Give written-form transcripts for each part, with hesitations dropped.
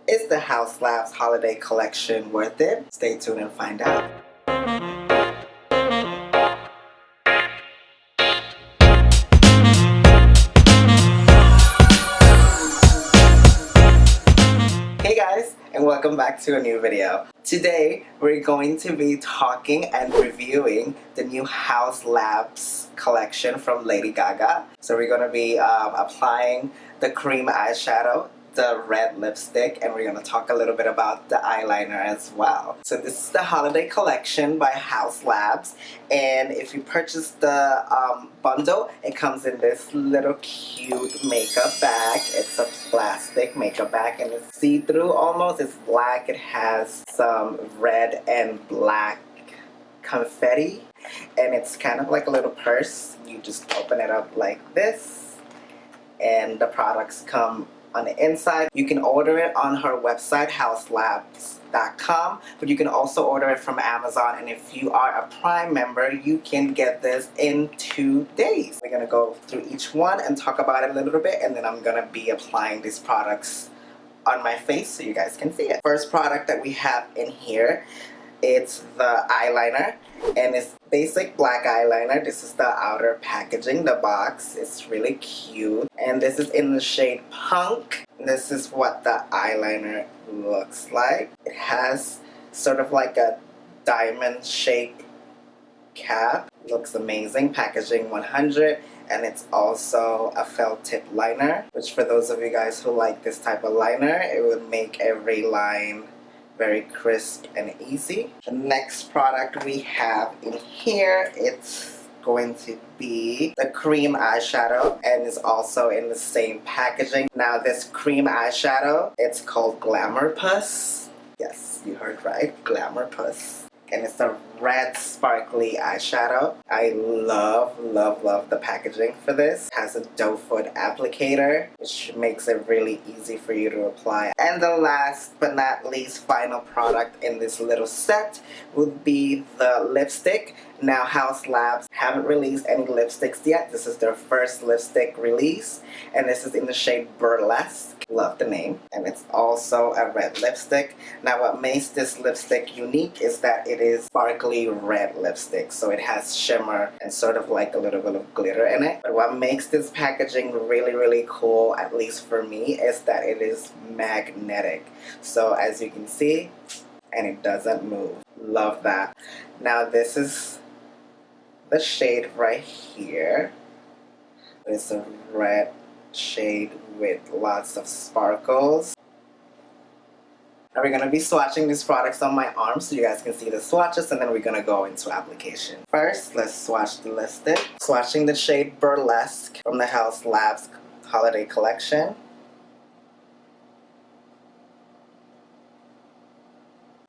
Is the Haus Labs holiday collection worth it? Stay tuned and find out. Hey guys, and welcome back to a new video. Today we're going to be talking and reviewing the new Haus Labs collection from Lady Gaga. So we're going to be applying the cream eyeshadow, the red lipstick, and we're going to talk a little bit about the eyeliner as well. So this is the holiday collection by Haus Labs, and if you purchase the bundle, it comes in this little cute makeup bag. It's a plastic makeup bag and it's see-through almost. It's black. It has some red and black confetti, and it's kind of like a little purse. You just open it up like this, and the products come on the inside. You can order it on her website, houselabs.com, but you can also order it from Amazon, and if you are a Prime member, you can get this in 2 days. We're gonna go through each one and talk about it a little bit, and then I'm gonna be applying these products on my face so you guys can see it. First product that we have in here, it's the eyeliner, and it's basic black eyeliner. This is the outer packaging, the box. It's really cute, and this is in the shade Punk. This is what the eyeliner looks like. It has sort of like a diamond shaped cap. Looks amazing. Packaging 100, and it's also a felt tip liner, which for those of you guys who like this type of liner, it would make every line very crisp and easy. The next product we have in here, it's going to be the cream eyeshadow, and is also in the same packaging. Now this cream eyeshadow, it's called Glamour Puss. Yes, you heard right, Glamour Puss. And it's a red sparkly eyeshadow. I love the packaging for this. It has a doe foot applicator, which makes it really easy for you to apply. And the last but not least final product in this little set would be the lipstick. Now Haus Labs haven't released any lipsticks yet. This is their first lipstick release, and this is in the shade Burlesque. Love the name. And it's also a red lipstick. Now what makes this lipstick unique is that it is sparkly red lipstick, so it has shimmer and sort of like a little bit of glitter in it. But what makes this packaging really cool, at least for me, is that it is magnetic. So as you can see, and it doesn't move. Love that. Now this is the shade right here. It's a red shade with lots of sparkles. Now we're going to be swatching these products on my arm so you guys can see the swatches, and then we're going to go into application. First, let's swatch the lipstick. Swatching the shade Burlesque from the Haus Labs Holiday Collection.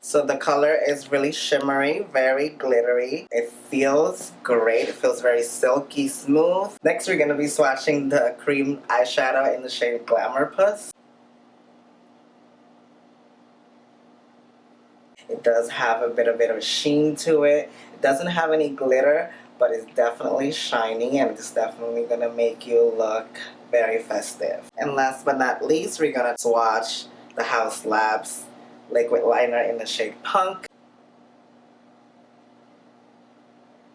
So the color is really shimmery, very glittery. It feels great. It feels very silky smooth. Next, we're going to be swatching the cream eyeshadow in the shade Glamour Puss. It does have a bit of sheen to it. It doesn't have any glitter, but it's definitely shiny, and it's definitely going to make you look very festive. And last but not least, we're going to swatch the Haus Labs Liquid-Eye-Ner in the shade Punk.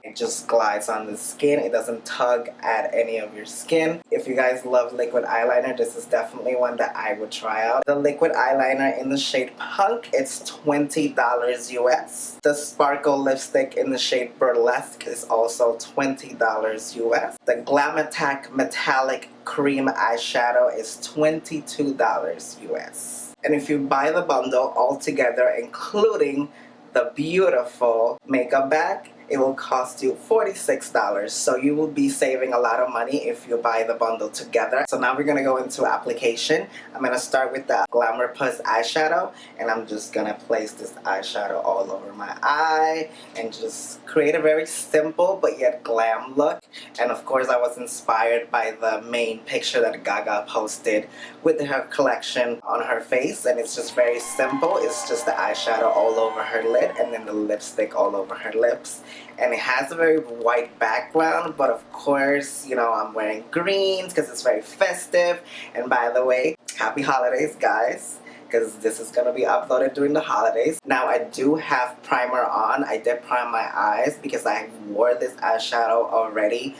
It just glides on the skin. It doesn't tug at any of your skin. If you guys love liquid eyeliner, this is definitely one that I would try out. The liquid eyeliner in the shade Punk, it's $20 US. The sparkle lipstick in the shade Burlesque is also $20 US. The Glam Attack Metallic Cream Eyeshadow is $22 US. And if you buy the bundle all together, including the beautiful makeup bag, it will cost you $46. So you will be saving a lot of money if you buy the bundle together. So now we're going to go into application. I'm going to start with the Glamour Puss eyeshadow, and I'm just going to place this eyeshadow all over my eye and just create a very simple but yet glam look. And of course I was inspired by the main picture that Gaga posted with her collection on her face, and it's just very simple. It's just the eyeshadow all over her lid and then the lipstick all over her lips. And it has a very white background, but of course, you know, I'm wearing greens because it's very festive. And by the way, happy holidays, guys, because this is going to be uploaded during the holidays. Now I do have primer on. I did prime my eyes because I wore this eyeshadow already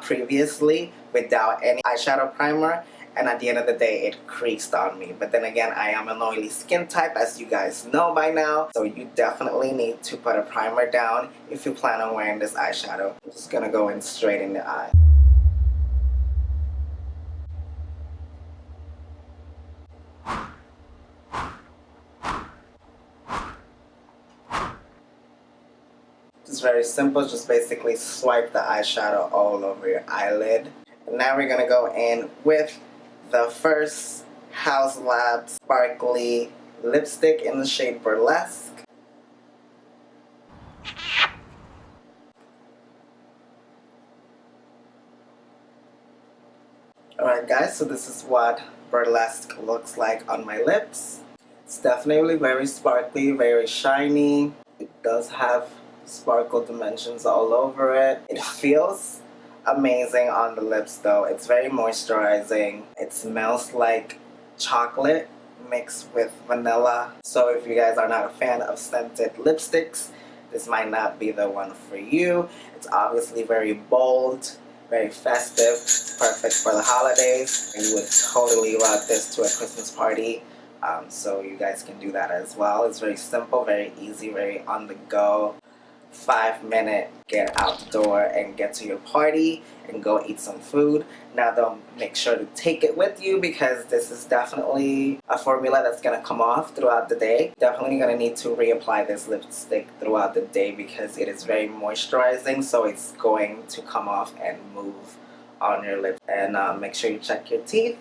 previously without any eyeshadow primer, and at the end of the day it creased on me. But then again, I am an oily skin type, as you guys know by now, so you definitely need to put a primer down if you plan on wearing this eyeshadow. I'm just gonna go in straight in the eye. It's very simple, just basically swipe the eyeshadow all over your eyelid. And now we're gonna go in with the first Haus Lab Sparkly Lipstick in the shade Burlesque. Alright guys, so this is what Burlesque looks like on my lips. It's definitely very sparkly, very shiny. It does have sparkle dimensions all over it. It feels amazing on the lips though. It's very moisturizing. It smells like chocolate mixed with vanilla. So if you guys are not a fan of scented lipsticks, this might not be the one for you. It's obviously very bold, very festive. It's perfect for the holidays. You would totally rock this to a Christmas party. So you guys can do that as well. It's very simple, very easy, very on the go. 5-minute get out the door and get to your party and go eat some food. Now though, make sure to take it with you because this is definitely a formula that's gonna come off throughout the day. Definitely gonna need to reapply this lipstick throughout the day because it is very moisturizing, so it's going to come off and move on your lips. And make sure you check your teeth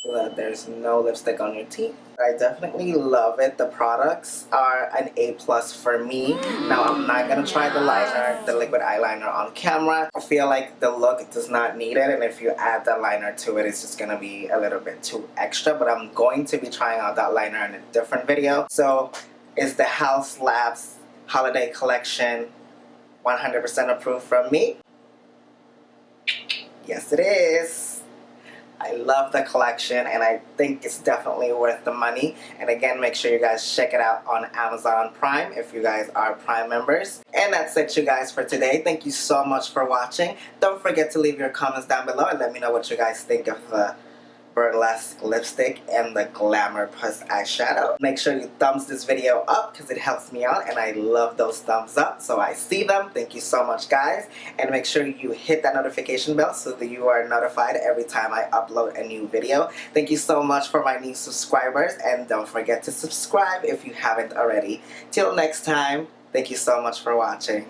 so that there's no lipstick on your teeth. I definitely love it. The products are an A+ for me. Now I'm not gonna try the liner, the Liquid-Eye-Lie-Ner on camera. I feel like the look does not need it, and if you add the liner to it, it's just gonna be a little bit too extra, but I'm going to be trying out that liner in a different video. So is the Haus Labs Holiday Collection 100% approved from me? Yes it is. I love the collection and I think it's definitely worth the money. And again, make sure you guys check it out on Amazon Prime if you guys are Prime members. And that's it, you guys, for today. Thank you so much for watching. Don't forget to leave your comments down below and let me know what you guys think of the Burlesque lipstick and the Glamour Puss eyeshadow. Make sure you thumbs this video up because it helps me out and I love those thumbs up, so I see them. Thank you so much, guys, and make sure you hit that notification bell so that you are notified every time I upload a new video. Thank you so much for my new subscribers, and don't forget to subscribe if you haven't already. Till next time, thank you so much for watching.